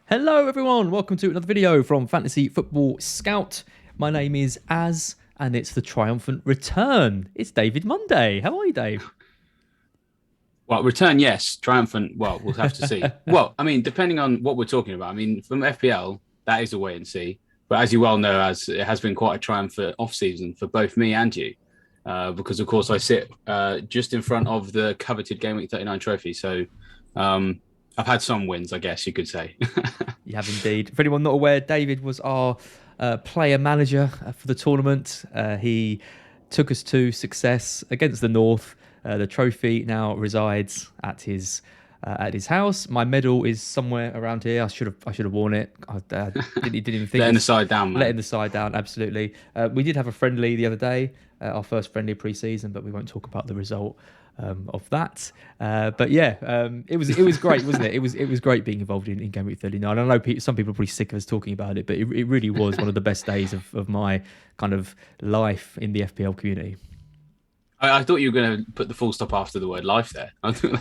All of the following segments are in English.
Hello everyone, welcome to another video from Fantasy Football Scout. My name is Az, and it's the triumphant return. It's David Munday. How are you, Dave? Well, return, yes. Triumphant, well, we'll have to see. Well, I mean, depending on what we're talking about. I mean, from FPL, that is a wait and see. But as you well know, as it has been quite a triumphant off-season for both me and you, because of course I sit just in front of the coveted Game Week 39 trophy. So I've had some wins, I guess you could say. You have indeed. For anyone not aware, David was our player manager for the tournament. He took us to success against the North. The trophy now resides at his house. My medal is somewhere around here. I should have worn it. I didn't even think. Letting the side down, man. Letting the side down, absolutely. We did have a friendly the other day, our first friendly pre-season, but we won't talk about the result of that. But yeah, it was great, wasn't it? It was great being involved in Game Week 39. I know some people are pretty sick of us talking about it, but it really was one of the best days of my kind of life in the FPL community. I thought you were going to put the full stop after the word life there. I thought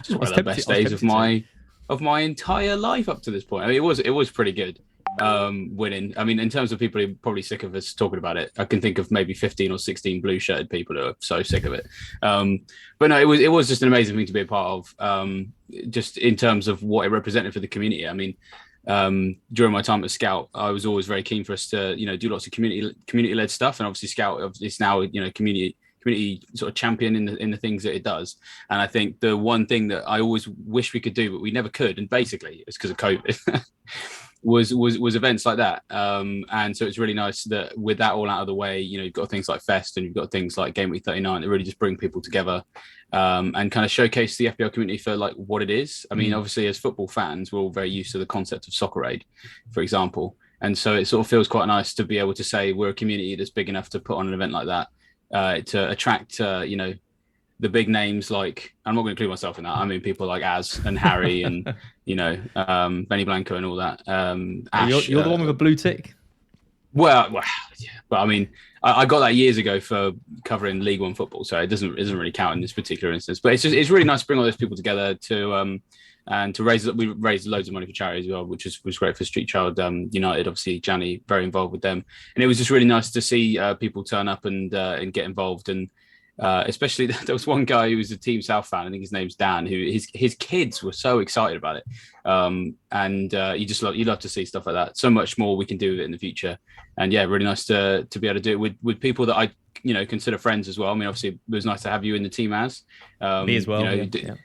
just one of the best days of my entire life up to this point. I mean, it was pretty good winning. I mean, in terms of people who are probably sick of us talking about it, I can think of maybe 15 or 16 blue shirted people who are so sick of it. But no, it was just an amazing thing to be a part of. Just in terms of what it represented for the community. I mean, during my time at Scout, I was always very keen for us to do lots of community led stuff, and obviously Scout is now community sort of champion in the things that it does. And I think the one thing that I always wish we could do, but we never could, and basically it's because of COVID, was events like that. And so it's really nice that with that all out of the way, you've got things like Fest and you've got things like Game Week 39 that really just bring people together and kind of showcase the FPL community for like what it is. I mean, obviously as football fans, we're all very used to the concept of Soccer Aid, for example. And so it sort of feels quite nice to be able to say we're a community that's big enough to put on an event like that. To attract, the big names like, I'm not going to include myself in that. I mean, people like Az and Harry and, Benny Blanco and all that. You're, Ash. you're the one with a blue tick. Well, yeah. But I mean, I got that years ago for covering League One football. So it doesn't really count in this particular instance. But it's really nice to bring all those people together to, and to we raised loads of money for charity as well, which was great for Street Child United. Obviously, Gianni very involved with them, and it was just really nice to see people turn up and get involved. And especially there was one guy who was a Team South fan. I think his name's Dan. Who his kids were so excited about it, and you love to see stuff like that. So much more we can do with it in the future, and yeah, really nice to be able to do it with people that I consider friends as well. I mean, obviously, it was nice to have you in the team as Me as well.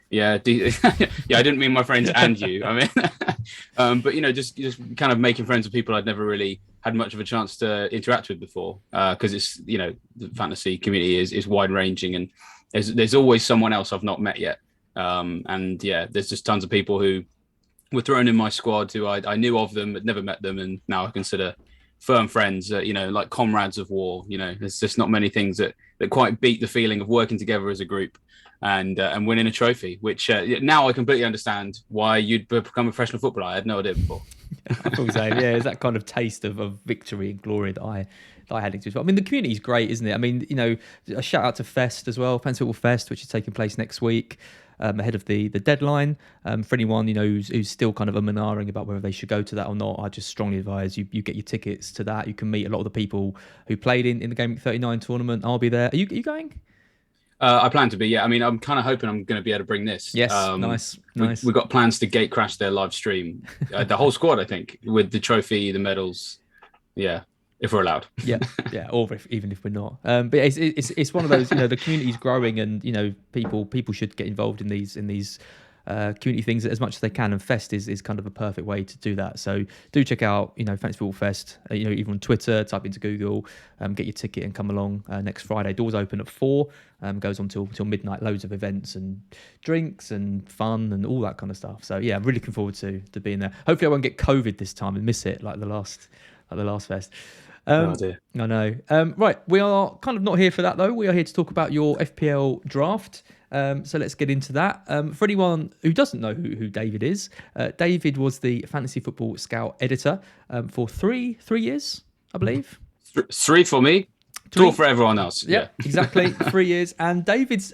Yeah. I didn't mean my friends and you. I mean, but just kind of making friends with people I'd never really had much of a chance to interact with before, because it's the fantasy community is wide ranging, and there's always someone else I've not met yet. And yeah, there's just tons of people who were thrown in my squad who I knew of them but never met them, and now I consider firm friends, like comrades of war. There's just not many things that quite beat the feeling of working together as a group and winning a trophy, which now I completely understand why you'd become a professional footballer. I had no idea before. I thought so. Yeah, it's that kind of taste of victory and glory that I had into as well. I mean, the community is great, isn't it? I mean, a shout out to Fest as well, Fantasy Football Fest, which is taking place next week. Ahead of the deadline. For anyone who's still kind of ahhing about whether they should go to that or not, I just strongly advise you get your tickets to that. You can meet a lot of the people who played in the Game Week 39 tournament. I'll be there. Are you going? I plan to be, yeah. I mean, I'm kind of hoping I'm going to be able to bring this. Yes, nice. We've got plans to gate crash their live stream. The whole squad, I think, with the trophy, the medals. Yeah, if we're allowed. Yeah, or even if we're not. But it's one of those. The community's growing, and people should get involved in these community things as much as they can. And Fest is kind of a perfect way to do that. So do check out Fantasy Football Fest. Even on Twitter, type into Google, get your ticket and come along next Friday. Doors open at 4. Goes on till midnight. Loads of events and drinks and fun and all that kind of stuff. So yeah, I'm really looking forward to being there. Hopefully I won't get COVID this time and miss it like the last Fest. Oh dear. I know. Right, we are kind of not here for that though. We are here to talk about your FPL draft. So let's get into that. For anyone who doesn't know who David is, David was the Fantasy Football Scout editor for three years, I believe. Three for me. Draw for everyone else. Yeah, exactly. 3 years. And David's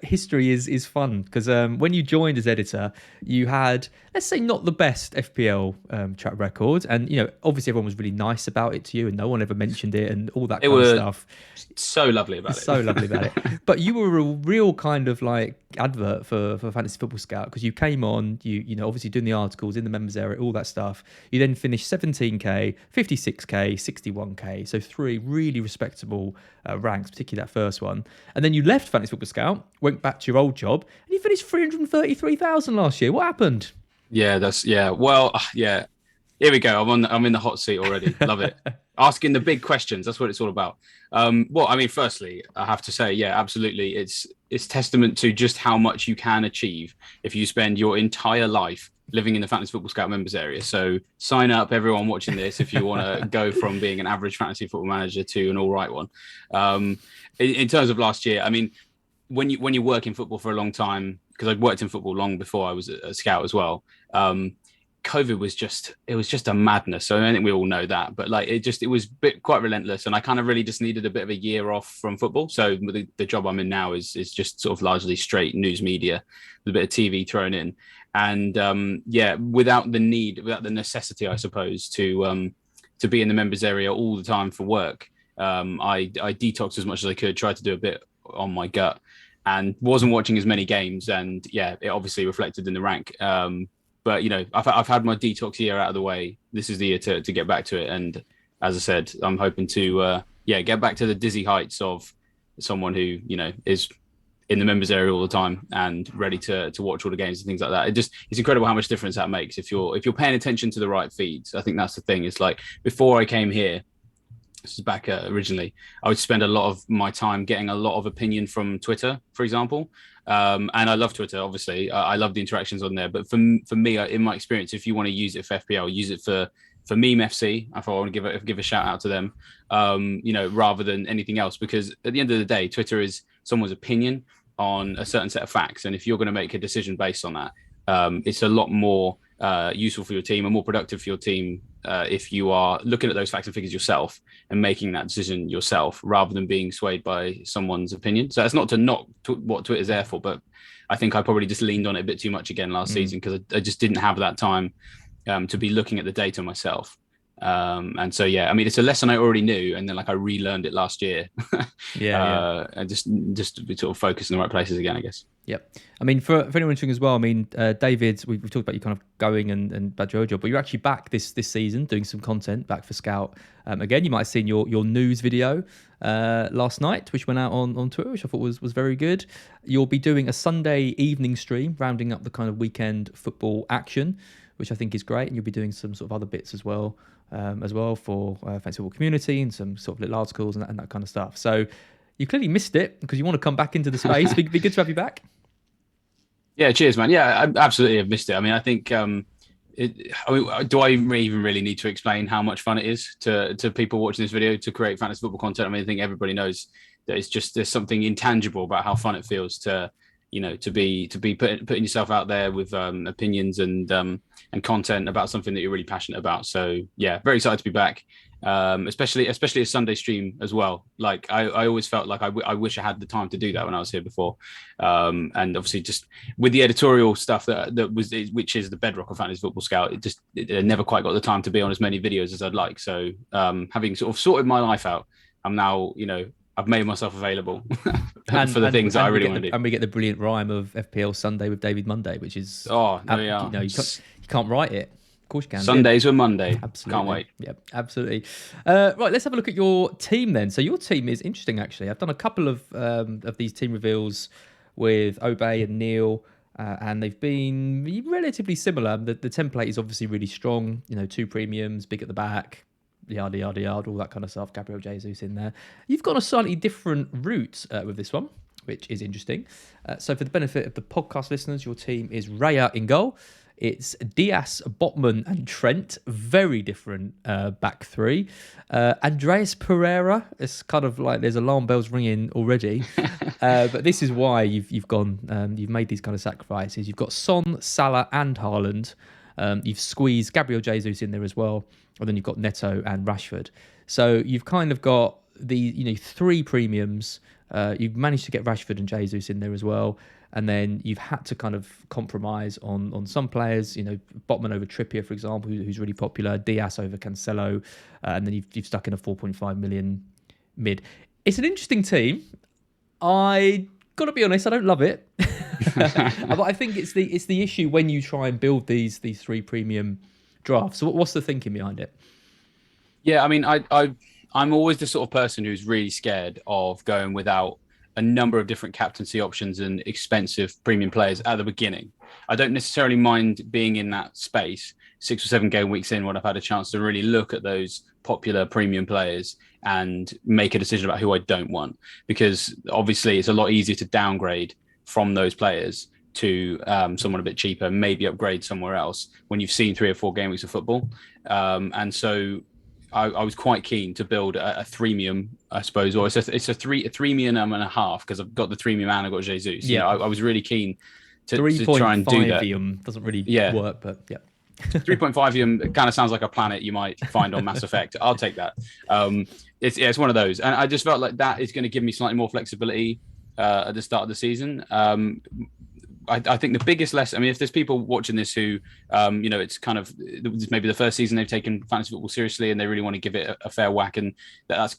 history is fun because when you joined as editor, you had, let's say, not the best FPL track record. And, obviously everyone was really nice about it to you and no one ever mentioned it and all that kind of stuff. So lovely about it. So lovely about it. But you were a real kind of like advert for Fantasy Football Scout because you came on, you obviously doing the articles in the members area, all that stuff. You then finished 17k, 56k, 61k. So 3 really respectable ranks, particularly that first one. And then you left Fantasy Football Scout, went back to your old job, and you finished 333,000 last year. What happened? Well, yeah. Here we go. I'm in the hot seat already. Love it. Asking the big questions. That's what it's all about. Well, I mean, firstly, I have to say, yeah, absolutely. It's testament to just how much you can achieve if you spend your entire life living in the Fantasy Football Scout members area. So sign up, everyone watching this, if you want to go from being an average fantasy football manager to an all right one. In terms of last year, I mean, when you work in football for a long time, because I'd worked in football long before I was a scout as well. COVID was just a madness. So I think we all know that, but like it was quite relentless, and I kind of really just needed a bit of a year off from football. So the job I'm in now is just sort of largely straight news media with a bit of TV thrown in, and without the necessity, I suppose, to be in the members area all the time for work. I detoxed as much as I could, tried to do a bit on my gut, and wasn't watching as many games, and it obviously reflected in the rank. But I've had my detox year out of the way. This is the year to get back to it. And as I said, I'm hoping to get back to the dizzy heights of someone who is in the members area all the time and ready to watch all the games and things like that. It's incredible how much difference that makes if you're paying attention to the right feeds. I think that's the thing. It's like before I came here, this is back originally, I would spend a lot of my time getting a lot of opinion from Twitter, for example. And I love Twitter, obviously. I love the interactions on there. But for me, in my experience, if you want to use it for FPL, use it for Meme FC. If I want to give a shout out to them, rather than anything else. Because at the end of the day, Twitter is someone's opinion on a certain set of facts. And if you're going to make a decision based on that, it's a lot more useful for your team and more productive for your team if you are looking at those facts and figures yourself and making that decision yourself rather than being swayed by someone's opinion. So that's not to knock what Twitter's there for, but I think I probably just leaned on it a bit too much again last season because I just didn't have that time to be looking at the data myself. And so, I mean, it's a lesson I already knew, and then I relearned it last year. And just sort of focus in the right places again, I guess. Yep. I mean, for anyone interesting as well, I mean, David, we've talked about you kind of going and bad your job, but you're actually back this season doing some content back for Scout. Again, you might have seen your news video last night, which went out on Twitter, which I thought was very good. You'll be doing a Sunday evening stream, rounding up the kind of weekend football action, which I think is great. And you'll be doing some sort of other bits as well for Fantasy Football Community and some sort of little articles and that kind of stuff. So you clearly missed it because you want to come back into the space. Be good to have you back. Yeah, cheers, man. Yeah, I absolutely have missed it. I mean, I think, do I even really need to explain how much fun it is to people watching this video to create fantasy football content? I mean, I think everybody knows that there's something intangible about how fun it feels to be putting yourself out there with opinions and content about something that you're really passionate about. So yeah, very excited to be back. Especially a Sunday stream as well. Like I always felt like I wish I had the time to do that when I was here before. And obviously just with the editorial stuff which is the bedrock of Fantasy Football Scout, it never quite got the time to be on as many videos as I'd like. So having sort of sorted my life out, I'm now, I've made myself available for the things that I really want to do. And we get the brilliant rhyme of FPL Sunday with David Munday, which is there we are. You can't write it. Of course you can. Sundays were Monday. Absolutely. Can't wait. Yep, absolutely. Right, let's have a look at your team then. So your team is interesting, actually. I've done a couple of these team reveals with Obey and Neil, and they've been relatively similar. The template is obviously really strong. 2 premiums, big at the back, yada, yada, yada, all that kind of stuff. Gabriel Jesus in there. You've got a slightly different route with this one, which is interesting. So for the benefit of the podcast listeners, your team is Raya in goal. It's Diaz, Botman and Trent. Very different back 3. Andreas Pereira. It's kind of like there's alarm bells ringing already. But this is why you've gone. You've made these kind of sacrifices. You've got Son, Salah and Haaland. You've squeezed Gabriel Jesus in there as well. And then you've got Neto and Rashford. So you've kind of got the three premiums. You've managed to get Rashford and Jesus in there as well, and then you've had to kind of compromise on some players. Botman over Trippier, for example, who's really popular. Diaz over Cancelo, and then you've stuck in a 4.5 million mid. It's an interesting team. I gotta be honest, I don't love it, but I think it's the issue when you try and build these three premium drafts. So what's the thinking behind it? Yeah, I mean, I'm always the sort of person who's really scared of going without a number of different captaincy options and expensive premium players at the beginning. I don't necessarily mind being in that space 6 or 7 game weeks in when I've had a chance to really look at those popular premium players and make a decision about who I don't want, because obviously it's a lot easier to downgrade from those players to someone a bit cheaper, maybe upgrade somewhere else when you've seen 3 or 4 game weeks of football. And so I was quite keen to build a threemium, I suppose, or it's a threemium and a half, because I've got the threemium and I've got Jesus. Yeah, I was really keen to try and do that. 3.5 doesn't really work, but yeah. 3.5 kind of sounds like a planet you might find on Mass Effect. I'll take that. It's one of those, and I just felt like that is going to give me slightly more flexibility at the start of the season. I think the biggest lesson, I mean, if there's people watching this who, it's kind of maybe the first season they've taken fantasy football seriously and they really want to give it a fair whack. And that's,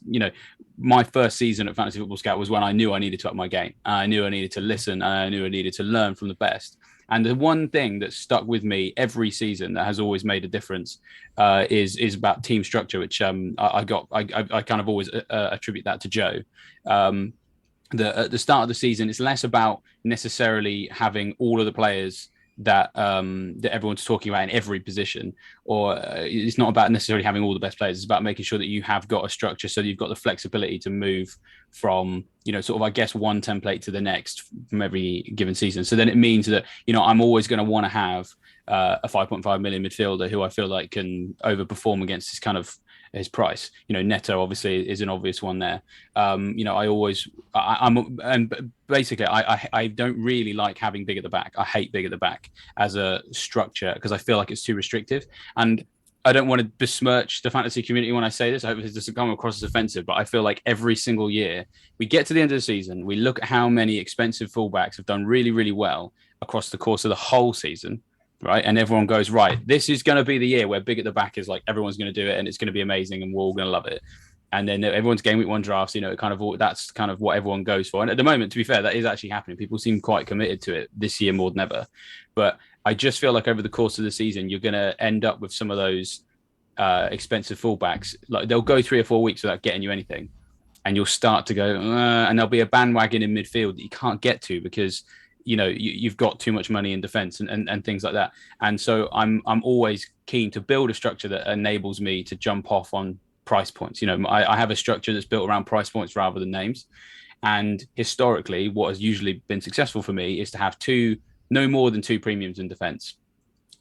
my first season at Fantasy Football Scout was when I knew I needed to up my game. I knew I needed to listen, and I knew I needed to learn from the best. And the one thing that stuck with me every season that has always made a difference is about team structure, which I kind of always attribute that to Joe. At the start of the season, it's less about necessarily having all of the players that everyone's talking about in every position, or it's not about necessarily having all the best players. It's about making sure that you have got a structure, so you've got the flexibility to move from, sort of, I guess, one template to the next from every given season. So then it means that, I'm always going to want to have a 5.5 million midfielder who I feel like can overperform against this kind of his price. Neto obviously is an obvious one there. I don't really like having big at the back. I hate big at the back as a structure because I feel like it's too restrictive. And I don't want to besmirch the fantasy community when I say this. I hope this doesn't come across as offensive, but I feel like every single year we get to the end of the season, we look at how many expensive fullbacks have done really, really well across the course of the whole season. Right. And everyone goes, right, this is going to be the year where big at the back is like, everyone's going to do it and it's going to be amazing and we're all going to love it. And then everyone's game week 1 drafts, that's kind of what everyone goes for. And at the moment, to be fair, that is actually happening. People seem quite committed to it this year more than ever. But I just feel like over the course of the season, you're going to end up with some of those expensive fullbacks. Like they'll go 3 or 4 weeks without getting you anything. And you'll start to go, and there'll be a bandwagon in midfield that you can't get to because you've got too much money in defense and things like that. And so I'm always keen to build a structure that enables me to jump off on price points. I have a structure that's built around price points rather than names. And historically, what has usually been successful for me is to have no more than 2 premiums in defense.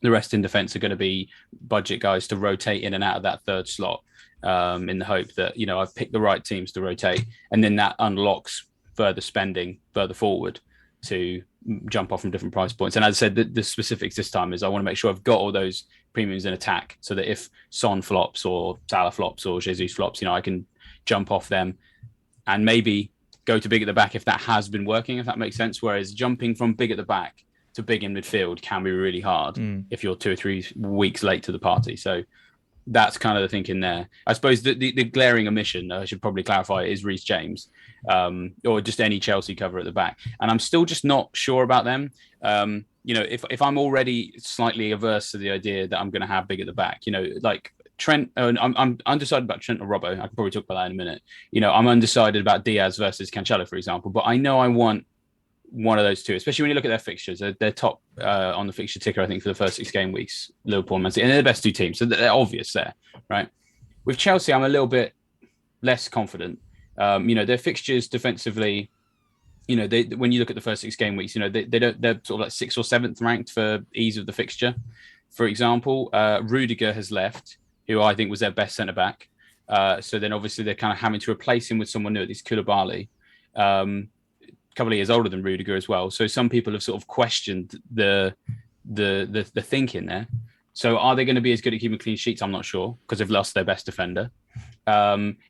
The rest in defense are going to be budget guys to rotate in and out of that third slot, in the hope that, I've picked the right teams to rotate. And then that unlocks further spending further forward to jump off from different price points. And as I said, the specifics this time is I want to make sure I've got all those premiums in attack so that if Son flops or Salah flops or Jesus flops, I can jump off them and maybe go to big at the back if that has been working, if that makes sense. Whereas jumping from big at the back to big in midfield can be really hard if you're 2 or 3 weeks late to the party. So that's kind of the thinking there. I suppose the glaring omission, I should probably clarify, is Reece James, or just any Chelsea cover at the back. And I'm still just not sure about them. If I'm already slightly averse to the idea that I'm going to have big at the back, like Trent, I'm undecided about Trent or Robbo. I can probably talk about that in a minute. I'm undecided about Diaz versus Cancelo, for example, but I know I want one of those two, especially when you look at their fixtures. They're top on the fixture ticker, I think, for the first 6 game weeks, Liverpool and Man City, and they're the best 2 teams, so they're obvious there, right? With Chelsea, I'm a little bit less confident. Their fixtures defensively, when you look at the first 6 game weeks, they're sort of like 6th or 7th ranked for ease of the fixture. For example, Rudiger has left, who I think was their best centre back. So then obviously they're kind of having to replace him with someone new, at least Koulibaly. Couple of years older than Rudiger as well. So some people have sort of questioned the thinking there. So are they going to be as good at keeping clean sheets? I'm not sure, because they've lost their best defender.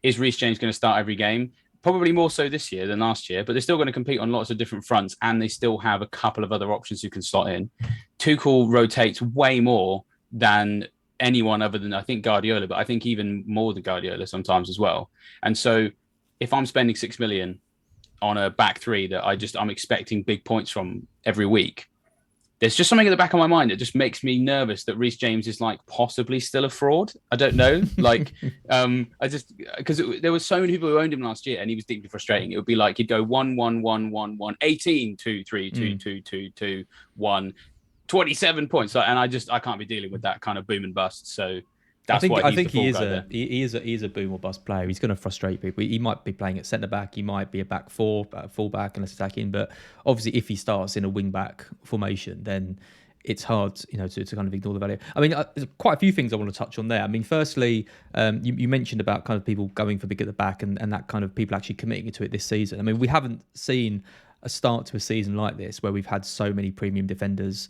Is Reece James going to start every game? Probably more so this year than last year, but they're still going to compete on lots of different fronts, and they still have a couple of other options who can slot in. Tuchel rotates way more than anyone other than, I think, Guardiola, but I think even more than Guardiola sometimes as well. And so if I'm spending 6 million on a back three that I'm expecting big points from every week, there's just something in the back of my mind that just makes me nervous that Reece James is like possibly still a fraud. I don't know. Like, I just, because there were so many people who owned him last year and he was deeply frustrating. It would be like, he'd go 1, 1, 1, 1, 1, 18, 2, 3, 2, 2, 2, 2, 1, 27 points. And I can't be dealing with that kind of boom and bust. So that's why I he's think the fall he guy there. he is a boom or bust player. He's going to frustrate people. He might be playing at centre back. He might be a back four, full back, unless attacking. But obviously, if he starts in a wing back formation, then it's hard, you know, to kind of ignore the value. I mean, there's quite a few things I want to touch on there. I mean, firstly, you mentioned about kind of people going for big at the back and that kind of people actually committing to it this season. I mean, we haven't seen a start to a season like this where we've had so many premium defenders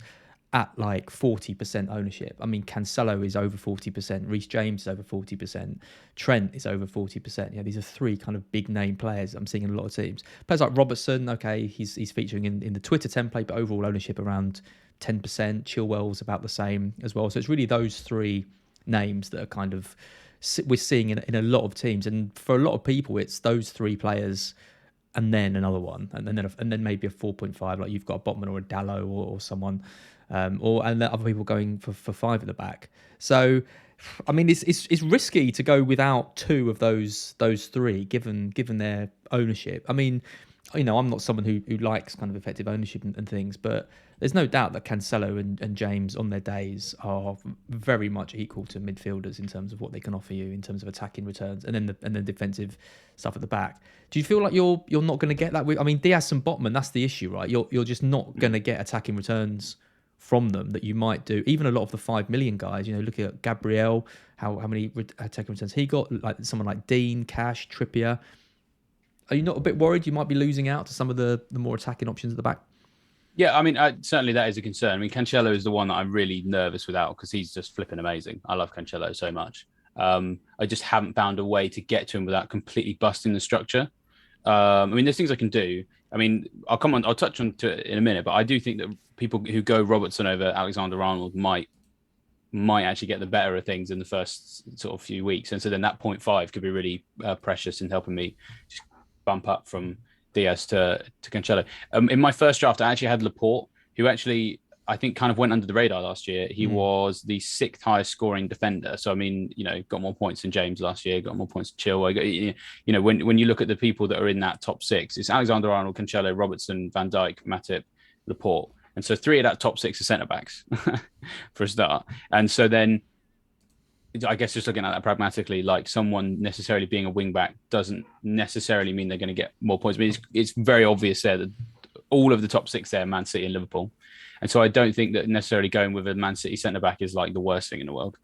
at like 40% ownership. I mean, Cancelo is over 40%, Reece James is over 40%, Trent is over 40%. Yeah, these are three kind of big name players I'm seeing in a lot of teams. Players like Robertson, okay, he's featuring in the Twitter template, but overall ownership around 10%. Chilwell's about the same as well. So it's really those three names that are kind of we're seeing in a lot of teams, and for a lot of people, it's those three players and then another one, and then maybe a 4.5, like you've got a Botman or a Dallo or someone. And then other people going for 5 at the back. So, I mean, it's risky to go without 2 of those 3, given their ownership. I mean, you know, I'm not someone who likes kind of effective ownership and things, but there's no doubt that Cancelo and James on their days are very much equal to midfielders in terms of what they can offer you in terms of attacking returns and then defensive stuff at the back. Do you feel like you're not going to get that? I mean, Diaz and Botman, that's the issue, right? You're just not going to get attacking returns from them that you might do. Even a lot of the 5 million guys, you know, looking at Gabriel, how many attacking returns he got, like someone like Dean, Cash, Trippier. Are you not a bit worried you might be losing out to some of the more attacking options at the back? Yeah, I mean, certainly that is a concern. I mean, Cancelo is the one that I'm really nervous without because he's just flipping amazing. I love Cancelo so much. I just haven't found a way to get to him without completely busting the structure. I mean, there's things I can do. I mean, I'll touch on to it in a minute, but I do think that people who go Robertson over Alexander-Arnold might actually get the better of things in the first sort of few weeks. And so then that 0.5 could be really precious in helping me just bump up from Diaz to Cancelo. In my first draft, I actually had Laporte, who actually I think kind of went under the radar last year. He was the 6th highest scoring defender. So, I mean, you know, got more points than James last year, got more points than Chilwell. You know, when you look at the people that are in that top 6, it's Alexander-Arnold, Cancelo, Robertson, Van Dijk, Matip, Laporte. And so 3 of that top 6 are centre-backs for a start. And so then I guess just looking at that pragmatically, like someone necessarily being a wing-back doesn't necessarily mean they're going to get more points. I mean, it's very obvious there that all of the top 6 there, Man City and Liverpool. And so I don't think that necessarily going with a Man City centre-back is like the worst thing in the world.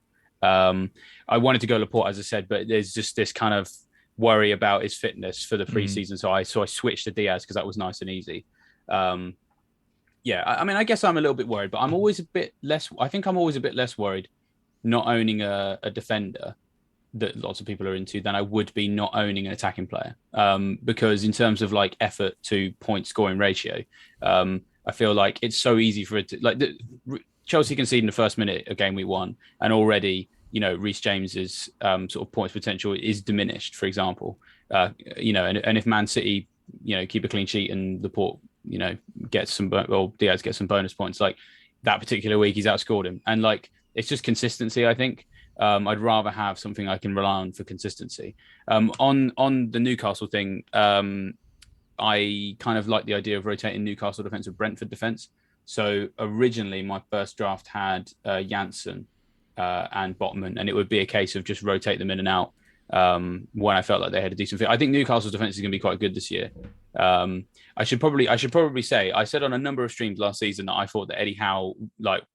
I wanted to go Laporte, as I said, but there's just this kind of worry about his fitness for the pre-season. So I switched to Diaz because that was nice and easy. Yeah, I mean, I guess I'm a little bit worried, but I'm always a bit less. I think I'm always a bit less worried not owning a defender that lots of people are into than I would be not owning an attacking player. Because in terms of like effort to point scoring ratio, I feel like it's so easy for it to, Chelsea conceded in the first minute of game week 1, and already, you know, Reece James's sort of points potential is diminished, for example. You know, and if Man City, you know, keep a clean sheet and Laporte, you know, Diaz gets some bonus points, like that particular week he's outscored him. And like, it's just consistency, I think. I'd rather have something I can rely on for consistency. On the Newcastle thing, I kind of like the idea of rotating Newcastle defence with Brentford defence. So originally my first draft had Janssen and Botman, and it would be a case of just rotate them in and out when I felt like they had a decent fit. I think Newcastle's defence is going to be quite good this year. I should probably say, I said on a number of streams last season that I thought that Eddie Howe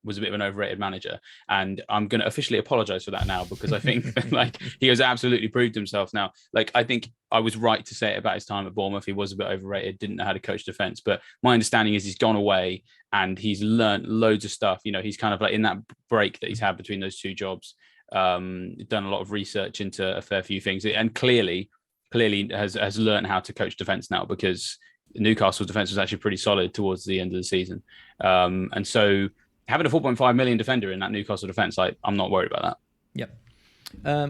was a bit of an overrated manager, and I'm going to officially apologize for that now, because I think that, he has absolutely proved himself now. I think I was right to say it about his time at Bournemouth. He was a bit overrated, didn't know how to coach defense, but my understanding is he's gone away and he's learned loads of stuff. You know, he's kind of in that break that he's had between those 2 jobs. done a lot of research into a fair few things, and clearly has learned how to coach defense now, because Newcastle's defense was actually pretty solid towards the end of the season. And so having a 4.5 million defender in that Newcastle defense, I'm not worried about that.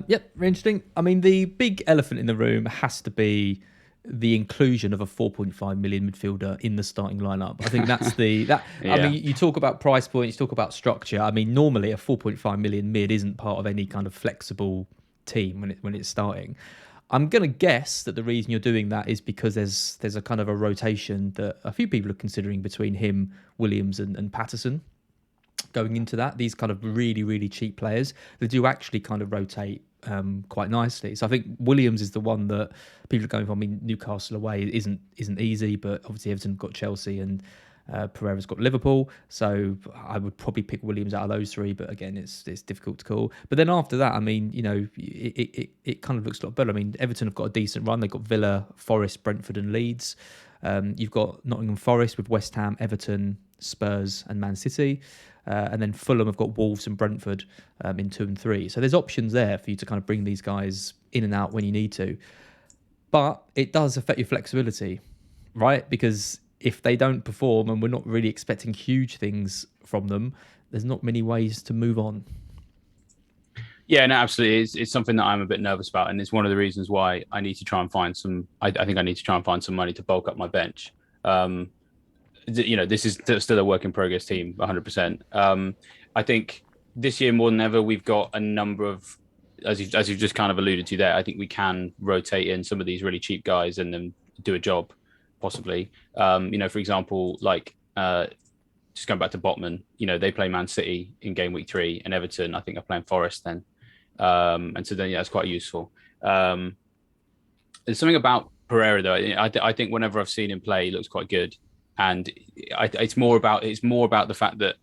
Yep, very interesting. I mean, the big elephant in the room has to be the inclusion of a 4.5 million midfielder in the starting lineup. I think that's Yeah. I mean, you talk about price points, you talk about structure. I mean, normally a 4.5 million mid isn't part of any kind of flexible team when it's starting. I'm going to guess that the reason you're doing that is because there's a kind of a rotation that a few people are considering between him, Williams and Patterson going into that. These kind of really, really cheap players, they do actually kind of rotate quite nicely. So I think Williams is the one that people are going for. I mean, Newcastle away isn't easy, but obviously Everton got Chelsea and Pereira's got Liverpool. So I would probably pick Williams out of those three, but again, it's difficult to call. But then after that, I mean, it kind of looks a lot better. I mean, Everton have got a decent run. They've got Villa, Forest, Brentford and Leeds. You've got Nottingham Forest with West Ham, Everton, Spurs and Man City. And then Fulham have got Wolves and Brentford in 2 and 3. So there's options there for you to kind of bring these guys in and out when you need to. But it does affect your flexibility, right? Because if they don't perform and we're not really expecting huge things from them, there's not many ways to move on. Yeah, no, absolutely. It's something that I'm a bit nervous about, and it's one of the reasons why I need to try and find some. I think I need to try and find some money to bulk up my bench. This is still a work in progress team, 100%. I think this year more than ever, we've got a number of, as you've just kind of alluded to there, I think we can rotate in some of these really cheap guys and then do a job, possibly. For example, just going back to Botman, they play Man City in game week 3 and Everton, I think, are playing Forest then. And so then, it's quite useful. There's something about Pereira, though. I think whenever I've seen him play, he looks quite good. And it's more about the fact that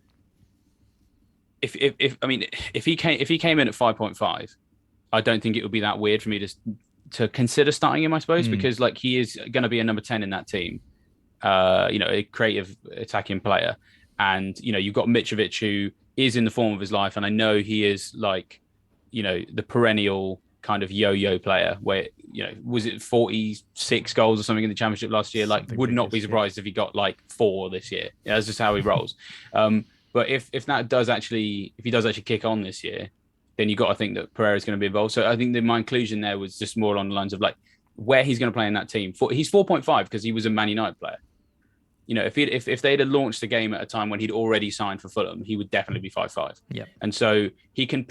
if he came in at 5.5, I don't think it would be that weird for me to consider starting him, I suppose, because he is going to be a number 10 in that team, a creative attacking player. And, you've got Mitrovic, who is in the form of his life. And I know he is the perennial kind of yo-yo player where, was it 46 goals or something in the championship last year? Would not be surprised if he got 4 this year. That's just how he rolls. But if he does actually kick on this year, then you got to think that Pereira is going to be involved. So I think that my inclusion there was just more along the lines of where he's going to play in that team. He's 4.5 because he was a Man United player. If they'd have launched the game at a time when he'd already signed for Fulham, he would definitely be 5.5. Yeah. And so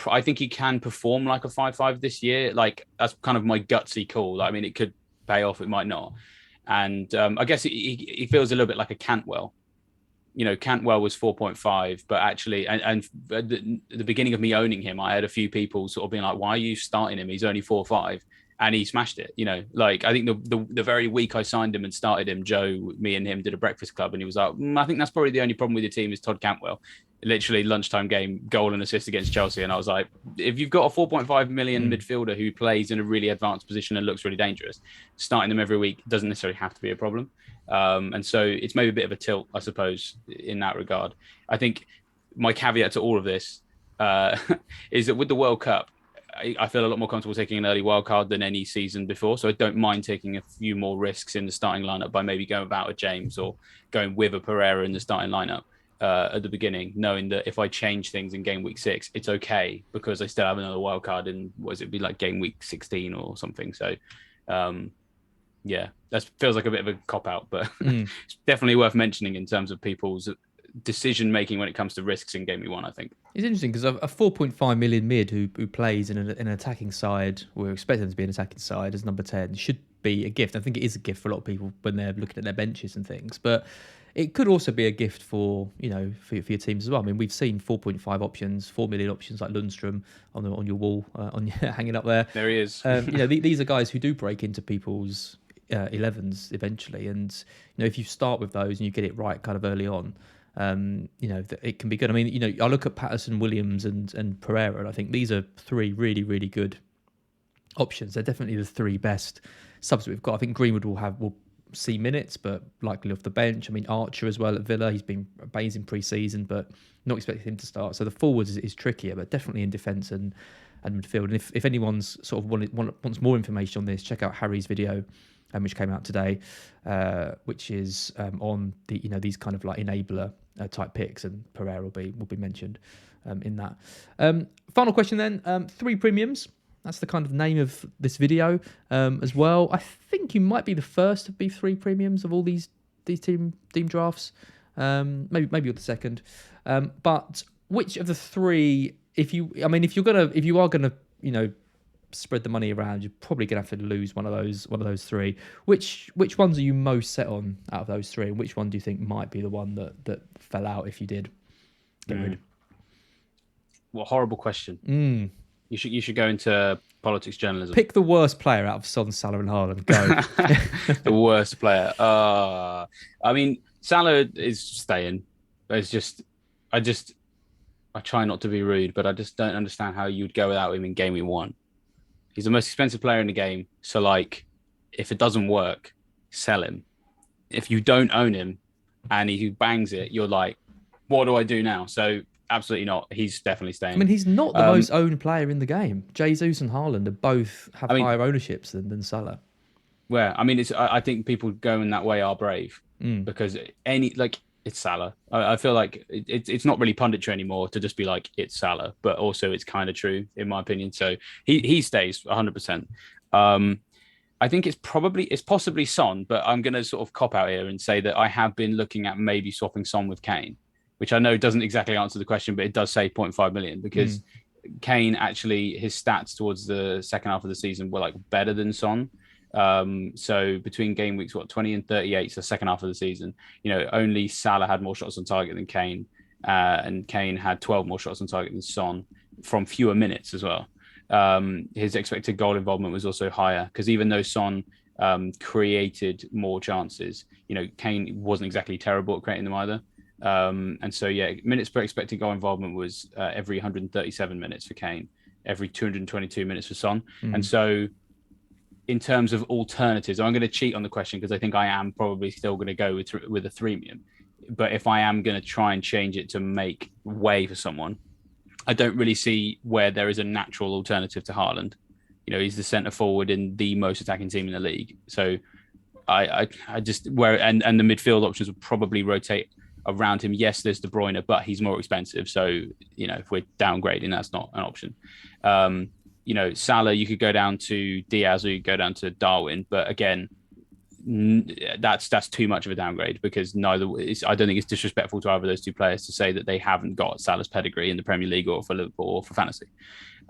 I think he can perform like a 5.5 this year. That's kind of my gutsy call. It could pay off, it might not. And I guess he feels a little bit like a Cantwell. Cantwell was 4.5, but actually, and at the beginning of me owning him, I had a few people sort of being like, why are you starting him? He's only 4.5. And he smashed it, I think the very week I signed him and started him, Joe, me and him did a breakfast club, and he was like, I think that's probably the only problem with your team is Todd Cantwell. Literally lunchtime game, goal and assist against Chelsea. And I was like, if you've got a 4.5 million midfielder who plays in a really advanced position and looks really dangerous, starting them every week doesn't necessarily have to be a problem. And so it's maybe a bit of a tilt, I suppose, in that regard. I think my caveat to all of this is that with the World Cup, I feel a lot more comfortable taking an early wild card than any season before. So I don't mind taking a few more risks in the starting lineup by maybe going without a James or going with a Pereira in the starting lineup at the beginning, knowing that if I change things in game week 6, it's okay because I still have another wild card in, game week 16 or something. So, that feels like a bit of a cop out, but it's definitely worth mentioning in terms of people's decision making when it comes to risks in game week 1, I think. It's interesting because a 4.5 million mid who plays in an attacking side, we're expecting to be an attacking side as number 10, should be a gift. I think it is a gift for a lot of people when they're looking at their benches and things, but it could also be a gift for for your teams as well. I mean, we've seen 4.5 options, 4 million options like Lundstrom on your wall, hanging up there. There he is. These are guys who do break into people's 11s eventually, and if you start with those and you get it right kind of early on, it can be good. I mean, I look at Patterson, Williams, and Pereira, and I think these are 3 really, really good options. They're definitely the 3 best subs that we've got. I think Greenwood will see minutes, but likely off the bench. I mean, Archer as well at Villa, he's been amazing pre-season, but not expecting him to start. So the forwards is trickier, but definitely in defence and and midfield. And if anyone's sort of wants more information on this, check out Harry's video, which came out today, which is on the these kind of like enabler type picks, and Pereira will be mentioned in that. Final question then, 3 premiums. That's the kind of name of this video as well. I think you might be the first to be 3 premiums of all these team drafts. Maybe you're the second. But which of the 3, if you are gonna spread the money around, you're probably gonna have to lose one of those 3. Which ones are you most set on out of those 3, and which one do you think might be the one that fell out if you did get rid? What a horrible question. You should go into politics journalism. Pick the worst player out of Son, Salah, and Haaland. Go. The worst player. I mean, Salah is staying. It's just, I try not to be rude, but I just don't understand how you'd go without him in game week 1. He's the most expensive player in the game. So, like, if it doesn't work, sell him. If you don't own him and he bangs it, you're like, what do I do now? So, absolutely not. He's definitely staying. I mean, he's not the most owned player in the game. Jesus and Haaland have higher ownerships than Salah. Well, I mean, I think people going that way are brave because it's Salah. I feel like it's not really punditry anymore to just be like, it's Salah, but also it's kind of true in my opinion. So he stays 100%. I think it's possibly Son, but I'm going to sort of cop out here and say that I have been looking at maybe swapping Son with Kane, which I know doesn't exactly answer the question, but it does say 0.5 million because Kane actually, his stats towards the second half of the season were like better than Son. So between game weeks, 20 and 38, so second half of the season, only Salah had more shots on target than Kane, and Kane had 12 more shots on target than Son from fewer minutes as well. His expected goal involvement was also higher because even though Son created more chances, Kane wasn't exactly terrible at creating them either. And so, minutes per expected goal involvement was every 137 minutes for Kane, every 222 minutes for Son. And so in terms of alternatives, I'm going to cheat on the question because I think I am probably still going to go with a threemium. But if I am going to try and change it to make way for someone, I don't really see where there is a natural alternative to Haaland. He's the centre forward in the most attacking team in the league. So I just the midfield options would probably rotate around him. Yes, there's De Bruyne, but he's more expensive. So, if we're downgrading, that's not an option. Salah, you could go down to Diaz or you could go down to Darwin. But again, that's too much of a downgrade because I don't think it's disrespectful to either of those 2 players to say that they haven't got Salah's pedigree in the Premier League or for Liverpool or for fantasy.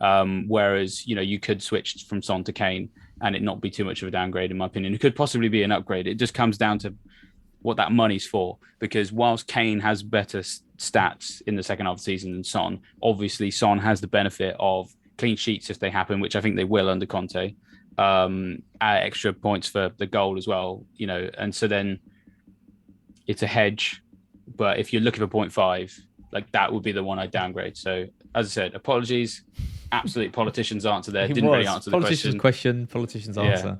Whereas, you could switch from Son to Kane and it not be too much of a downgrade, in my opinion. It could possibly be an upgrade. It just comes down to what that money's for, because whilst Kane has better stats in the second half of the season than Son, obviously Son has the benefit of clean sheets if they happen, which I think they will under Conte, extra points for the goal as well, and so then it's a hedge. But if you're looking for 0.5, like that would be the one I downgrade. So as I said, apologies. Absolute politician's answer there. Didn't really answer the question. Politician's answer.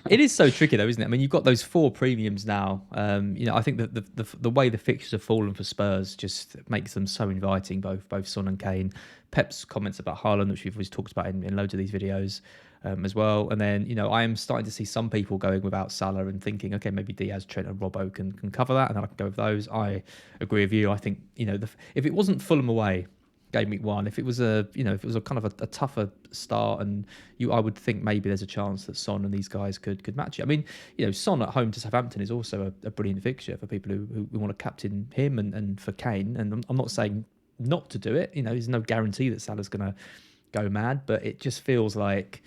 It is so tricky though, isn't it? I mean, you've got those 4 premiums now. I think that the way the fixtures have fallen for Spurs just makes them so inviting, both Son and Kane. Pep's comments about Haaland, which we've always talked about in loads of these videos as well. And then, I am starting to see some people going without Salah and thinking, okay, maybe Diaz, Trent and Robbo can cover that, and then I can go with those. I agree with you. I think, if it wasn't Fulham away, game week 1, if it was a kind of a tougher start, and I would think maybe there's a chance that Son and these guys could match it. I mean, Son at home to Southampton is also a brilliant fixture for people who want to captain him and for Kane. And I'm not saying not to do it. There's no guarantee that Salah's going to go mad, but it just feels like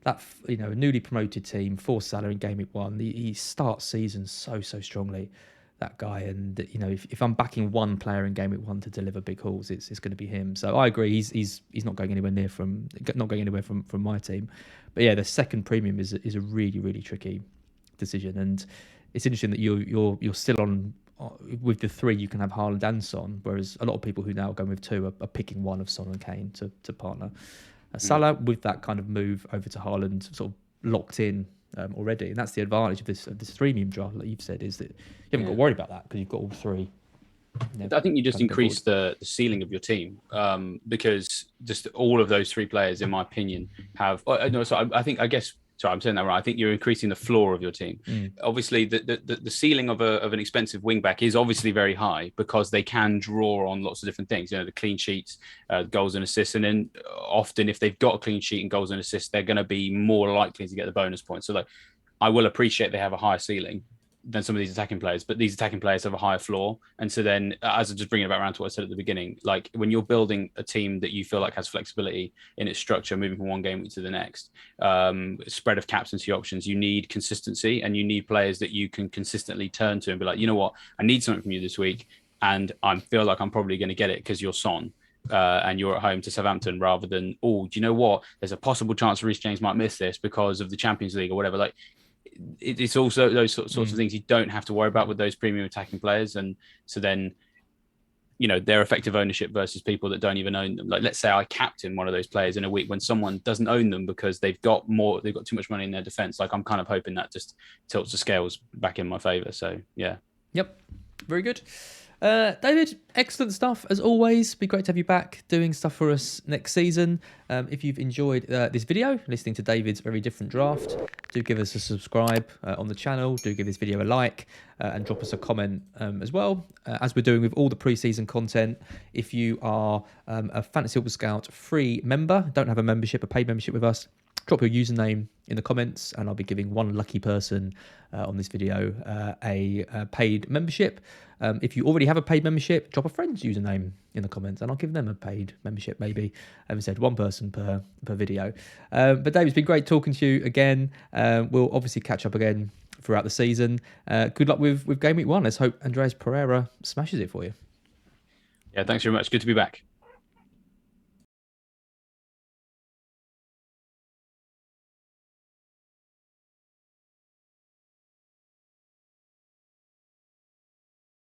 that, a newly promoted team for Salah in game week 1, he starts season so strongly, that guy. And if I'm backing one player in game week 1 to deliver big hauls, it's going to be him. So I agree, he's not going anywhere from my team. But yeah, the second premium is a really, really tricky decision. And it's interesting that you're still on with the 3. You can have Haaland and Son, whereas a lot of people who now go with 2 are picking one of Son and Kane to partner. Salah, with that kind of move over to Haaland, sort of locked in already, and that's the advantage of this freemium draft, like you've said, is that you haven't got to worry about that because you've got all 3 I think you just kind of go increase the ceiling of your team, because just all of those three players, in my opinion, have. No, so I guess. Sorry, I'm saying that right. I think you're increasing the floor of your team. Obviously, the ceiling of an expensive wing back is obviously very high because they can draw on lots of different things. You know, the clean sheets, goals and assists, and then often if they've got a clean sheet and goals and assists, they're going to be more likely to get the bonus points. So, like, I will appreciate they have a higher ceiling than some of these attacking players, but these attacking players have a higher floor. And so then, as I just bringing it back around to what I said at the beginning, like when you're building a team that you feel like has flexibility in its structure, moving from one game week to the next, spread of captaincy options, you need consistency, and you need players that you can consistently turn to and be like, you know what, I need something from you this week, and I feel like I'm probably going to get it because you're Son. And you're at home to Southampton, rather than, oh, do you know what? There's a possible chance Reece James might miss this because of the Champions League or whatever. Like, it's also those sorts of things you don't have to worry about with those premium attacking players. And so then, you know, their effective ownership versus people that don't even own them. Like, let's say I captain one of those players in a week when someone doesn't own them because they've got too much money in their defense. Like, I'm kind of hoping that just tilts the scales back in my favor. So yeah. Yep. Very good. David, excellent stuff as always. Be great to have you back doing stuff for us next season. If you've enjoyed this video, listening to David's very different draft, do give us a subscribe on the channel. Do give this video a like and drop us a comment as well. As we're doing with all the pre-season content, if you are a Fantasy Football Scout free member, don't have a paid membership with us, drop your username in the comments and I'll be giving one lucky person on this video a paid membership. If you already have a paid membership, drop a friend's username in the comments and I'll give them a paid membership, maybe. As I said, one person per video. But Dave, it's been great talking to you again. We'll obviously catch up again throughout the season. Good luck with game week 1. Let's hope Andreas Pereira smashes it for you. Yeah, thanks very much. Good to be back.